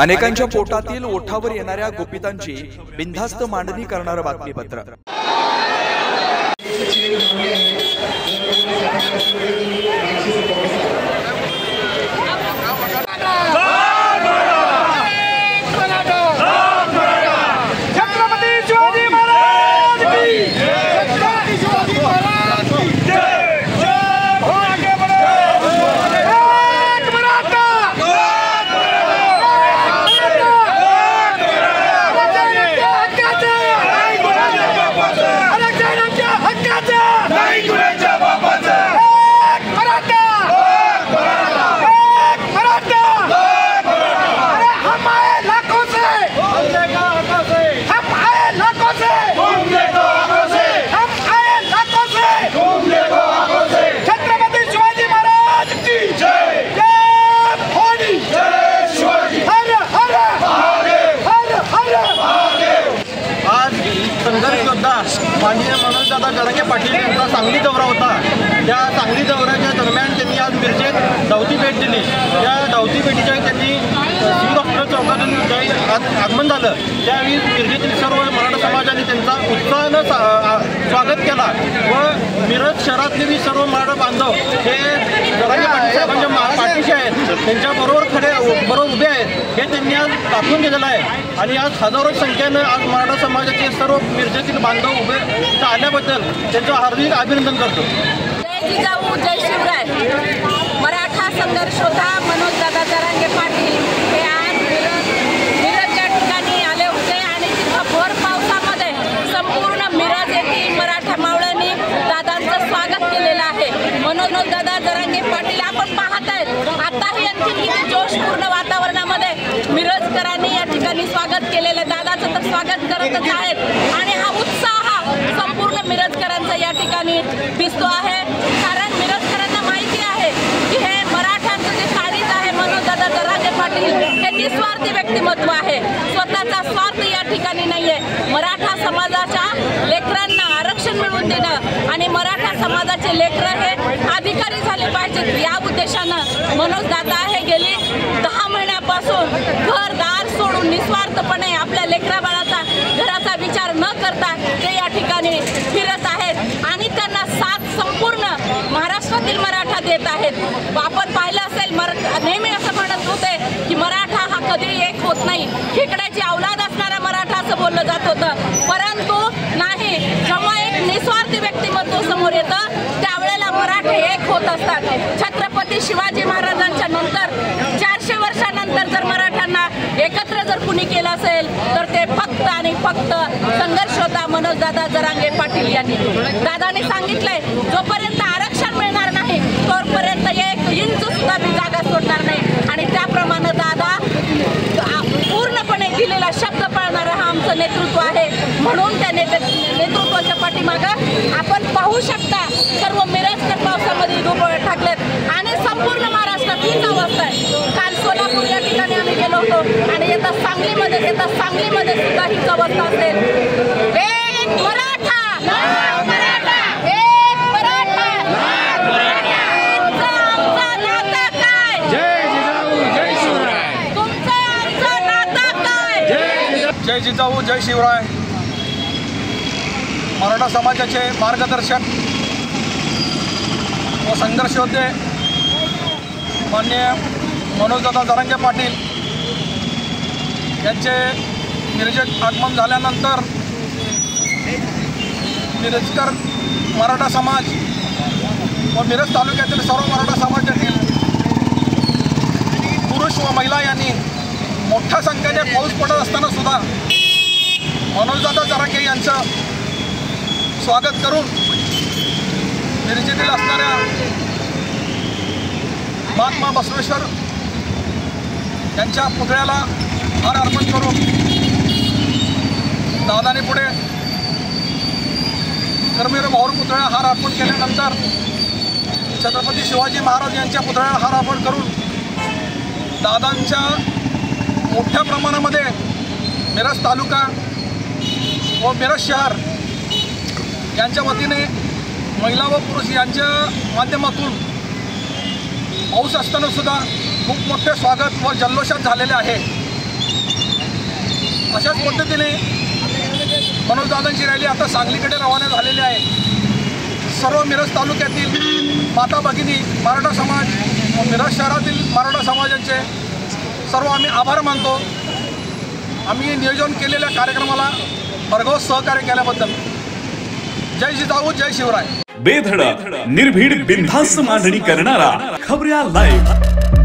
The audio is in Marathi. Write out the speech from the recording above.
अनेकांच्या पोटातील ओठावर येणाऱ्या गुपितांची बिनधास्त मांडणी करणारं बातमीपत्र। माननीय मनोजदादा जरांगे पाटील यांचा सांगली दौरा होता। त्या सांगली दौऱ्याच्या दरम्यान त्यांनी आज मिरजेत धावती भेट दिली। त्या धावती भेटीच्या त्यांनी सिव्हिल डॉक्टर चौकातून ज्यावेळी आगमन झालं त्यावेळी मिरजेतील सर्व मराठा समाजाने त्यांचा उत्साहानं स्वागत केला व मिरज शहरातले सर्व मराठा बांधव हे जरांगे पाटील साहेबांच्या पाठीशी आहेत, त्यांच्याबरोबर उभे आहेत हे त्यांनी आज दाखवून दिलेलं आहे। आणि आज हजारो संख्येनं आज मराठा समाजाचे सर्व मिरजेतील बांधव उभे आल्याबद्दल त्यांचं हार्दिक अभिनंदन करतो। जय जिजाऊ जय शिवराय। मराठा संघर्ष होता मनोजदादा जरांगे पाटील हे आज मिरज या ठिकाणी आले होते आणि तिथं भर पावसामध्ये संपूर्ण मिरज येथील मराठा मावळ्यांनी दादांचं स्वागत केलेलं आहे। मनोजदादा जरांगे पाटील आपण पाहत आहेत आताही आणखी किती जोशपूर्ण वातावरणामध्ये मिरजकरांनी या ठिकाणी स्वागत केलेलं दादाचं तर स्वागत करतच आहेत आणि हा उत्साह संपूर्ण मिरजकरांचा या ठिकाणी दिसतो आहे। कारण मिरजकरांना माहिती आहे की हे मराठ्यांचं जे काळीज आहे मनोजदादा जरांगे पाटील हे निस्वार्थी व्यक्तिमत्व आहे, स्वतःचा स्वार्थ या ठिकाणी नाहीये। मराठा समाजाच्या लेकरांना आरक्षण मिळवून देणं आणि मराठा समाजाचे लेकरं हे अधिकारी झाले पाहिजेत या उद्देशानं मनोजदादा हे गेली 10 महिन्यापासून घरदार सोडून निस्वार्थपणे आपल्या लेकरा बाळाचा घराचा विचार न करता ते या ठिकाणी फिरत आहेत आणि त्यांना साथ संपूर्ण महाराष्ट्रातील मराठा देत आहेत। आपण पाहिलं असेल नेहमी असं म्हणत होते की मराठा हा कधी एक होत नाही, खेकड्याची औलाद असणारा मराठा असं बोललं जात होतं, परंतु नाही, जेव्हा एक निस्वार्थी व्यक्तिमत्व समोर येतं त्यावेळेला मराठे एक होत असतात। छत्रपती शिवाजी महाराजांच्या नंतर 400 वर्षानंतर जर मराठ्यांना एकत्र जर कुणी केलं असेल तर ते फक्त आणि फक्त संघर्ष होता मनोजदादा जरांगे पाटील यांनी। दादाने सांगितलंय जोपर्यंत आरक्षण मिळणार नाही तोपर्यंत 1 इंच सुद्धा मी जागा सोडणार नाही आणि त्याप्रमाणे दादा पूर्णपणे दिलेला शब्द पाळणारं हा आमचं नेतृत्व आहे। म्हणून त्या नेतृत्वाच्या पाठीमागं आपण पाहू शकता सर्व मिरजकर पावसामध्ये डोबळे टाकलेत आणि संपूर्ण महाराष्ट्रात हीच अवस्था आहे। काल सोलापूर या ठिकाणी आम्ही गेलो होतो आणि येता सांगलीमध्ये सुद्धा हीच अवस्था असेल। एक मराठा एक मराठा आमचं नातं काय? जय जिजाऊ जय शिवराय। तुमचं आमचं नातं काय? जय जिजाऊ जय शिवराय। मराठा समाजाचे मार्गदर्शक व संघर्ष होते माननीय मनोजदादा जरांगे पाटील यांचे मिरजेत आगमन झाल्यानंतर मिरजकर मराठा समाज व मिरज तालुक्यातील सर्व मराठा समाजातील पुरुष व महिला यांनी मोठ्या संख्येने पाऊस पडत असताना सुद्धा मनोजदादा जरांगे यांचं स्वागत करून मिरजेतील असणाऱ्या महात्मा बसवेश्वर यांच्या पुतळ्याला हार अर्पण करून दादाने पुढे कर्मवीर भाऊर पुतळ्याला हार अर्पण केल्यानंतर छत्रपती शिवाजी महाराज यांच्या पुतळ्याला हार अर्पण करून दादांच्या मोठ्या प्रमाणामध्ये मिरज तालुका व मिरज शहर यांच्या वतीने महिला व पुरुष यांच्या माध्यमातून पाऊस असताना सुद्धा खूप मोठे स्वागत व जल्लोषात झालेले आहे। अशाच पद्धतीने मनोजदादांची रॅली आता सांगलीकडे रवाना झालेली आहे. सर्व मिरज तालुक्यातील माता भगिनी मराठा समाज, मिरज शहरातील मराठा समाजाचे सर्व आम्ही आभार मानतो. आम्ही नियोजन केलेल्या कार्यक्रमाला भरघोस सहकार्य केल्याबद्दल. जय जिजाऊ, जय शिवराय. बेधडक निर्भीड बिनधास्त मांडणी करणारा खबऱ्या लाईव्ह.